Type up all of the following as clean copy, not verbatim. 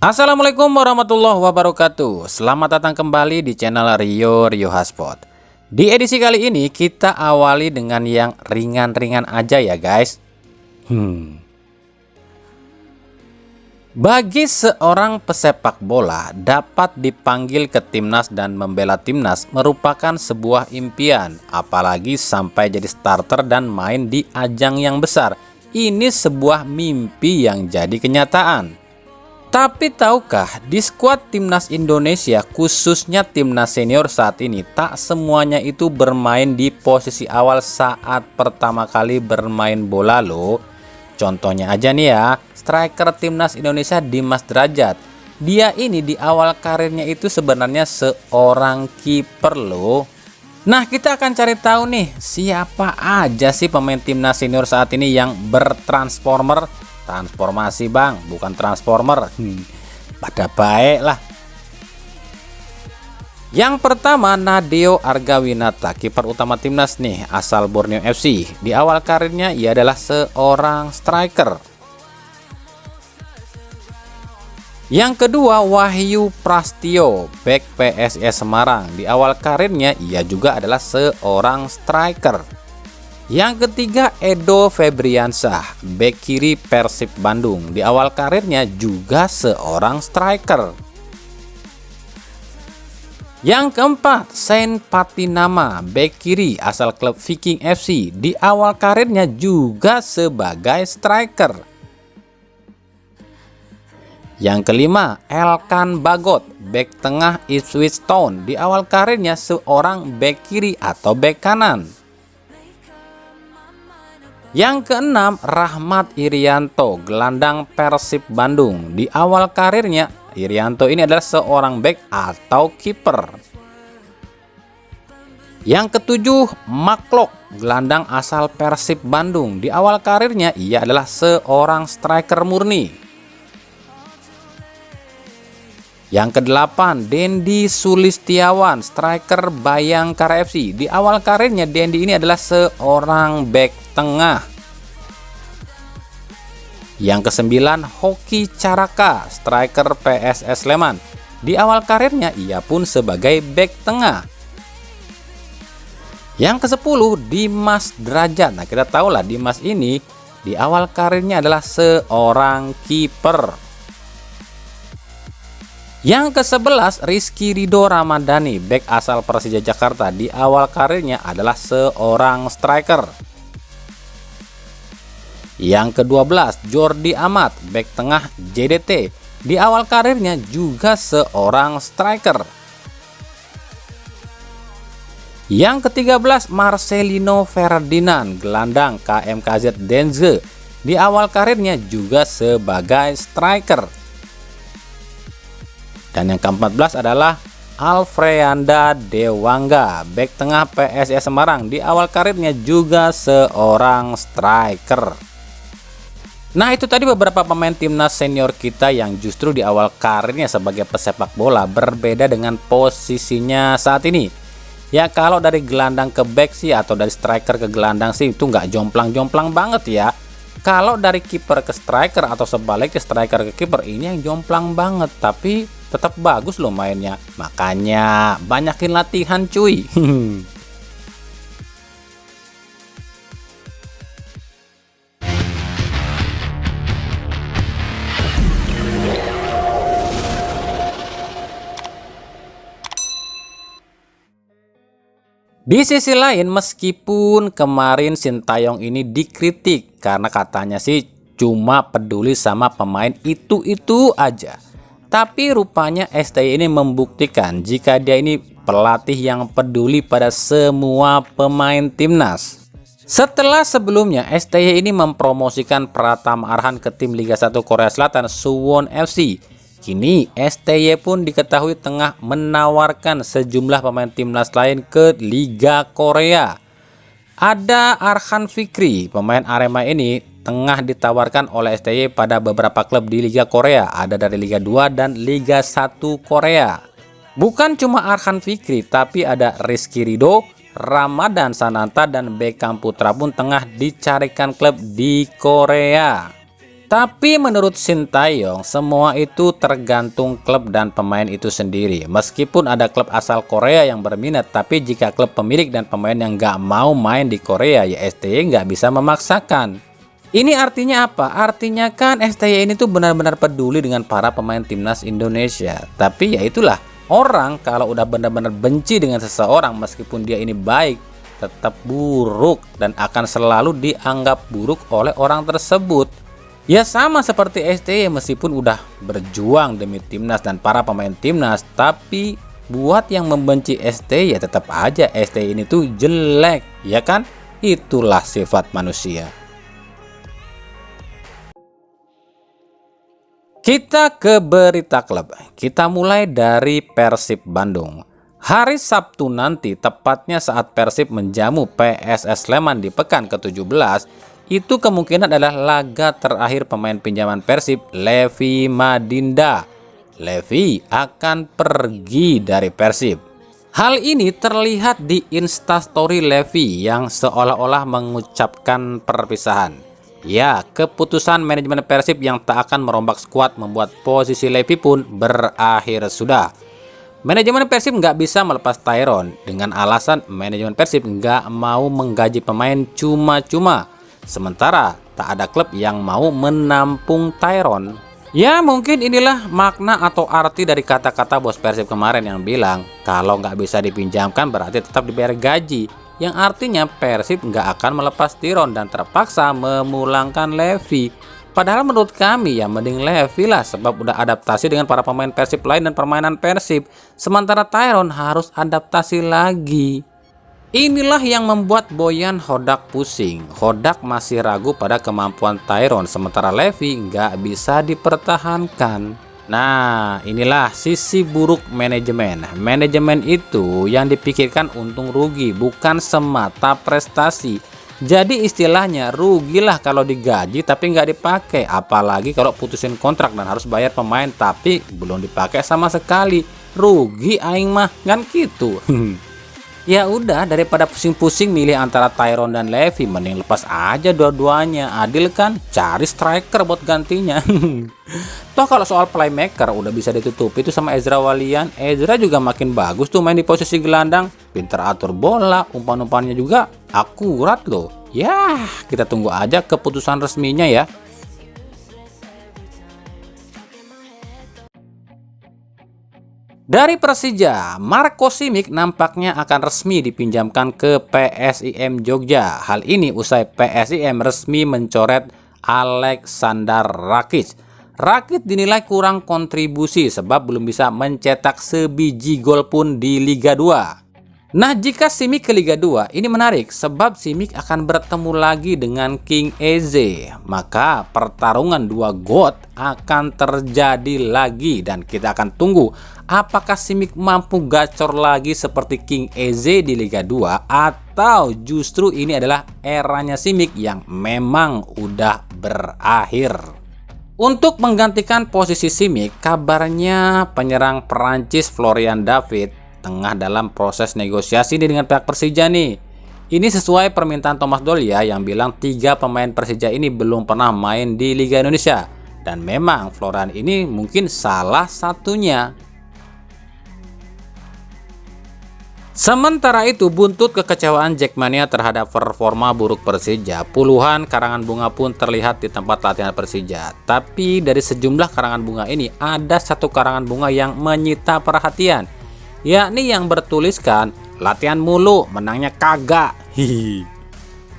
Assalamualaikum warahmatullahi wabarakatuh. Selamat datang kembali di channel Rio Hotspot. Di edisi kali ini kita awali dengan yang ringan-ringan aja ya guys. Bagi seorang pesepak bola, dapat dipanggil ke timnas dan membela timnas merupakan sebuah impian, apalagi sampai jadi starter dan main di ajang yang besar. Ini sebuah mimpi yang jadi kenyataan. Tapi tahukah, di skuad timnas Indonesia khususnya timnas senior saat ini tak semuanya itu bermain di posisi awal saat pertama kali bermain bola loh. Contohnya aja nih ya, striker timnas Indonesia Dimas Derajat. Dia ini di awal karirnya itu sebenarnya seorang kiper loh. Nah, kita akan cari tahu nih siapa aja sih pemain timnas senior saat ini yang transformasi bang, bukan transformer. Pada baik lah. Yang pertama, Nadeo Argawinata, kiper utama timnas nih, asal Borneo FC. Di awal karirnya ia adalah seorang striker. Yang kedua, Wahyu Prastio, bek PSIS Semarang. Di awal karirnya ia juga adalah seorang striker. Yang ketiga, Edo Febriansyah, bek kiri Persib Bandung. Di awal karirnya juga seorang striker. Yang keempat, Saint Patinama, bek kiri asal klub Viking FC. Di awal karirnya juga sebagai striker. Yang kelima, Elkan Bagot, bek tengah Ipswich Town. Di awal karirnya seorang bek kiri atau bek kanan. Yang keenam, Rahmat Irianto, gelandang Persib Bandung. Di awal karirnya, Irianto ini adalah seorang bek atau kiper. Yang ketujuh, Maklok, gelandang asal Persib Bandung. Di awal karirnya, ia adalah seorang striker murni. Yang kedelapan, Dendi Sulistiawan, striker Bayangkara FC. Di awal karirnya Dendi ini adalah seorang bek tengah. Yang kesembilan, Hoki Caraka, striker PSS Sleman. Di awal karirnya ia pun sebagai bek tengah. Yang kesepuluh, Dimas Derajat. Nah, kita tahulah Dimas ini di awal karirnya adalah seorang kiper. Yang ke-11, Rizky Ridho Ramadhani, bek asal Persija Jakarta. Di awal karirnya adalah seorang striker. Yang ke-12, Jordi Amat, bek tengah JDT. Di awal karirnya juga seorang striker. Yang ke-13, Marcelino Ferdinand, gelandang KMKZ Denze. Di awal karirnya juga sebagai striker. Dan yang ke-14 adalah Alfreanda Dewangga, bek tengah PSIS Semarang. Di awal karirnya juga seorang striker. Nah, itu tadi beberapa pemain timnas senior kita yang justru di awal karirnya sebagai pesepak bola berbeda dengan posisinya saat ini. Ya, kalau dari gelandang ke bek sih atau dari striker ke gelandang sih itu nggak jomplang-jomplang banget ya. Kalau dari kiper ke striker atau sebaliknya striker ke kiper, ini yang jomplang banget, tapi tetap bagus loh mainnya. Makanya banyakin latihan cuy. Di sisi lain, meskipun kemarin Sintayong ini dikritik karena katanya sih cuma peduli sama pemain itu aja. Tapi rupanya STY ini membuktikan jika dia ini pelatih yang peduli pada semua pemain timnas. Setelah sebelumnya STY ini mempromosikan Pratama Arhan ke tim Liga 1 Korea Selatan Suwon FC. Kini STY pun diketahui tengah menawarkan sejumlah pemain timnas lain ke Liga Korea. Ada Arhan Fikri, pemain Arema ini tengah ditawarkan oleh STY pada beberapa klub di Liga Korea. Ada dari Liga 2 dan Liga 1 Korea. Bukan cuma Arhan Fikri, tapi ada Rizky Ridho, Ramadan Sananta, dan Beckham Putra pun tengah dicarikan klub di Korea. Tapi menurut Sintayong, semua itu tergantung klub dan pemain itu sendiri. Meskipun ada klub asal Korea yang berminat, tapi jika klub pemilik dan pemain yang nggak mau main di Korea, ya STY nggak bisa memaksakan. Ini artinya apa? Artinya kan STY ini tuh benar-benar peduli dengan para pemain timnas Indonesia. Tapi ya itulah, orang kalau udah benar-benar benci dengan seseorang meskipun dia ini baik, tetap buruk dan akan selalu dianggap buruk oleh orang tersebut. Ya sama seperti STY, meskipun udah berjuang demi timnas dan para pemain timnas, tapi buat yang membenci STY ya tetap aja STY ini tuh jelek, ya kan? Itulah sifat manusia. Kita ke berita klub. Kita mulai dari Persib Bandung. Hari Sabtu nanti, tepatnya saat Persib menjamu PSS Sleman di pekan ke-17, itu kemungkinan adalah laga terakhir pemain pinjaman Persib, Levi Madinda. Levi akan pergi dari Persib. Hal ini terlihat di Instastory Levi yang seolah-olah mengucapkan perpisahan. Ya, keputusan manajemen Persib yang tak akan merombak skuad membuat posisi Levi pun berakhir sudah. Manajemen Persib nggak bisa melepas Tyron dengan alasan manajemen Persib nggak mau menggaji pemain cuma-cuma. Sementara tak ada klub yang mau menampung Tyron. Ya mungkin inilah makna atau arti dari kata-kata bos Persib kemarin yang bilang kalau nggak bisa dipinjamkan berarti tetap dibayar gaji. Yang artinya Persib nggak akan melepas Tyron dan terpaksa memulangkan Levi. Padahal menurut kami ya mending Levi lah, sebab udah adaptasi dengan para pemain Persib lain dan permainan Persib. Sementara Tyron harus adaptasi lagi. Inilah yang membuat Boyan Hodak pusing. Hodak masih ragu pada kemampuan Tyron, sementara Levi nggak bisa dipertahankan. Nah, inilah sisi buruk manajemen. Manajemen itu yang dipikirkan untung rugi, bukan semata prestasi. Jadi istilahnya rugilah kalau digaji tapi nggak dipakai. Apalagi kalau putusin kontrak dan harus bayar pemain tapi belum dipakai sama sekali. Rugi aing mah, kan gitu. Ya udah, daripada pusing-pusing milih antara Tyron dan Levi, mending lepas aja dua-duanya. Adil kan? Cari striker buat gantinya. Toh kalau soal playmaker udah bisa ditutupi itu sama Ezra Walian. Ezra juga makin bagus tuh main di posisi gelandang. Pinter atur bola, umpan-umpannya juga akurat loh. Ya, kita tunggu aja keputusan resminya ya. Dari Persija, Marco Simic nampaknya akan resmi dipinjamkan ke PSIM Jogja. Hal ini usai PSIM resmi mencoret Alexander Rakic. Rakic dinilai kurang kontribusi sebab belum bisa mencetak sebiji gol pun di Liga 2. Nah, jika Simic ke Liga 2, ini menarik sebab Simic akan bertemu lagi dengan King Eze. Maka pertarungan dua GOAT akan terjadi lagi dan kita akan tunggu apakah Simic mampu gacor lagi seperti King Eze di Liga 2 atau justru ini adalah eranya Simic yang memang udah berakhir. Untuk menggantikan posisi Simic, kabarnya penyerang Perancis Florian David tengah dalam proses negosiasi dengan pihak Persija nih. Ini sesuai permintaan Thomas Dolia yang bilang 3 pemain Persija ini belum pernah main di Liga Indonesia. Dan memang Florian ini mungkin salah satunya. Sementara itu, buntut kekecewaan Jackmania terhadap performa buruk Persija, puluhan karangan bunga pun terlihat di tempat latihan Persija. Tapi dari sejumlah karangan bunga ini, ada satu karangan bunga yang menyita perhatian, yakni yang bertuliskan latihan mulu, menangnya kagak. Hihi.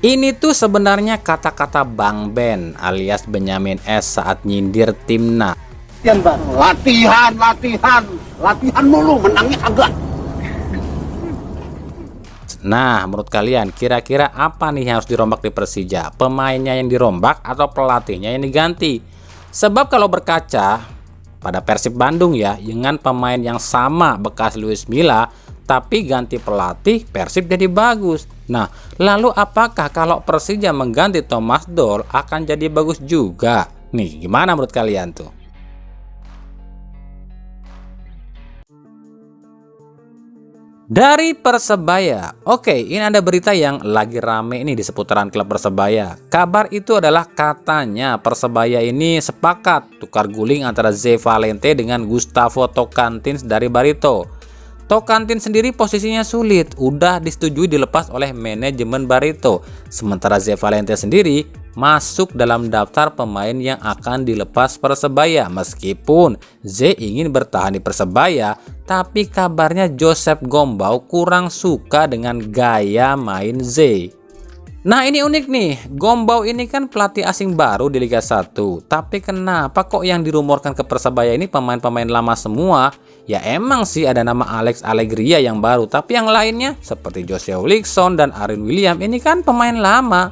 Ini tuh sebenarnya kata-kata Bang Ben alias Benyamin S saat nyindir timnas. Latihan mulu, menangnya kagak. Nah, menurut kalian kira-kira apa nih yang harus dirombak di Persija? Pemainnya yang dirombak atau pelatihnya yang diganti? Sebab kalau berkaca pada Persib Bandung ya, dengan pemain yang sama bekas Luis Milla, tapi ganti pelatih Persib jadi bagus. Nah, lalu apakah kalau Persija mengganti Thomas Doll akan jadi bagus juga? Nih, gimana menurut kalian tuh? Dari Persebaya, oke, ini ada berita yang lagi rame ini di seputaran klub Persebaya. Kabar itu adalah katanya Persebaya ini sepakat tukar guling antara Ze Valente dengan Gustavo Tocantins dari Barito. Tocantins sendiri posisinya sulit, udah disetujui dilepas oleh manajemen Barito. Sementara Ze Valente sendiri masuk dalam daftar pemain yang akan dilepas Persebaya. Meskipun Ze ingin bertahan di Persebaya, tapi kabarnya Joseph Gombau kurang suka dengan gaya main Ze. Nah, ini unik nih, Gombau ini kan pelatih asing baru di Liga 1. Tapi kenapa kok yang dirumorkan ke Persebaya ini pemain-pemain lama semua? Ya emang sih ada nama Alex Allegria yang baru, tapi yang lainnya seperti Joshua Wilson dan Aaron William ini kan pemain lama.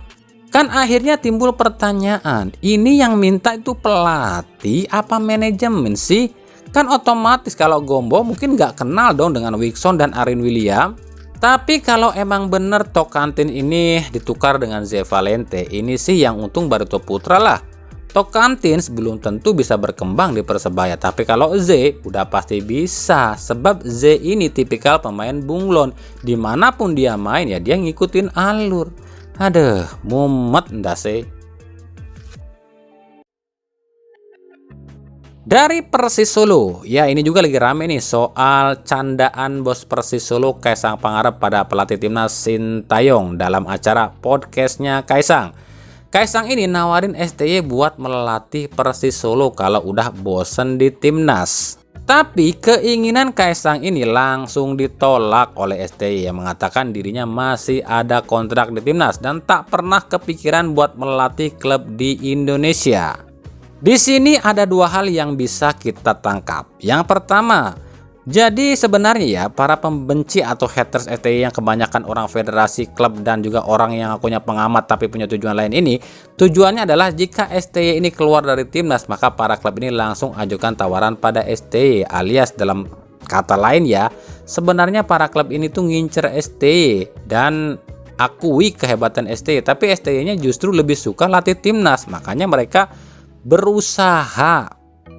Kan akhirnya timbul pertanyaan, ini yang minta itu pelatih apa manajemen sih? Kan otomatis kalau Gombau mungkin nggak kenal dong dengan Wilson dan Aaron William. Tapi kalau emang bener Tocantins ini ditukar dengan Ze Valente, ini sih yang untung Barito Putra lah. Tocantins belum tentu bisa berkembang di Persebaya, tapi kalau Ze udah pasti bisa. Sebab Ze ini tipikal pemain bunglon, dimanapun dia main ya dia ngikutin alur. Aduh, mumet ndase. Dari Persis Solo, ya ini juga lagi rame nih soal candaan bos Persis Solo Kaisang Pangarep pada pelatih timnas Sintayong dalam acara podcastnya Kaisang. Kaisang ini nawarin STY buat melatih Persis Solo kalau udah bosen di timnas. Tapi keinginan Kaisang ini langsung ditolak oleh STY yang mengatakan dirinya masih ada kontrak di timnas dan tak pernah kepikiran buat melatih klub di Indonesia. Di sini ada dua hal yang bisa kita tangkap. Yang pertama, jadi sebenarnya ya para pembenci atau haters STY yang kebanyakan orang federasi, klub dan juga orang yang akunya pengamat tapi punya tujuan lain ini, tujuannya adalah jika STY ini keluar dari timnas maka para klub ini langsung ajukan tawaran pada STY, alias dalam kata lain ya, sebenarnya para klub ini tuh ngincer STY dan akui kehebatan STY, tapi STY-nya justru lebih suka latih timnas, makanya mereka berusaha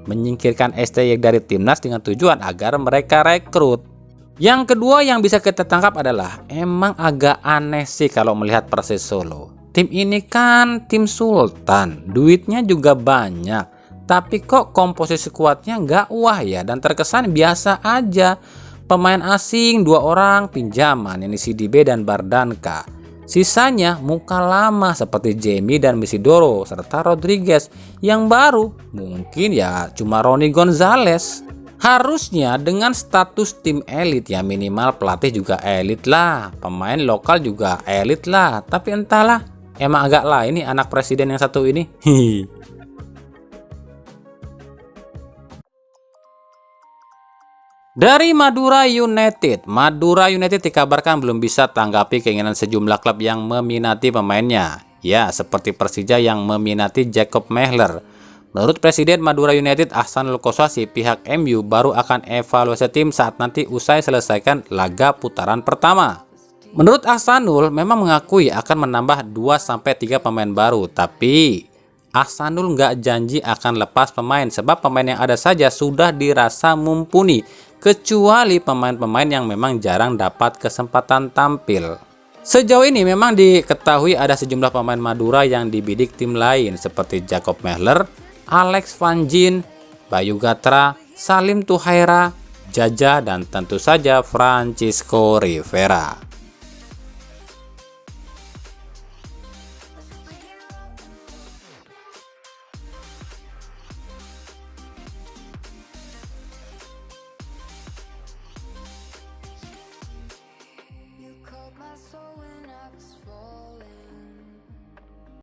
menyingkirkan STY dari timnas dengan tujuan agar mereka rekrut. Yang kedua yang bisa kita tangkap adalah emang agak aneh sih kalau melihat Persis Solo. Tim ini kan tim sultan, duitnya juga banyak, tapi kok komposisi kuatnya nggak wah ya dan terkesan biasa aja. Pemain asing 2 orang pinjaman, ini CDB dan Bardanka. Sisanya muka lama seperti Jamie dan Isidoro serta Rodriguez. Yang baru mungkin ya cuma Ronnie Gonzalez. Harusnya dengan status tim elit ya minimal pelatih juga elit lah, pemain lokal juga elit lah. Tapi entahlah, emang agak lain nih anak presiden yang satu ini. Dari Madura United dikabarkan belum bisa tanggapi keinginan sejumlah klub yang meminati pemainnya. Ya, seperti Persija yang meminati Jacob Mehler. Menurut Presiden Madura United Ahsanul Kossasi, pihak MU baru akan evaluasi tim saat nanti usai selesaikan laga putaran pertama. Menurut Ahsanul memang mengakui akan menambah 2-3 pemain baru, tapi Ahsanul nggak janji akan lepas pemain sebab pemain yang ada saja sudah dirasa mumpuni, kecuali pemain-pemain yang memang jarang dapat kesempatan tampil. Sejauh ini memang diketahui ada sejumlah pemain Madura yang dibidik tim lain seperti Jacob Mehler, Alex Van Gien, Bayu Gatra, Salim Tuhaira, Jaja, dan tentu saja Francisco Rivera. You called my soul when I was falling.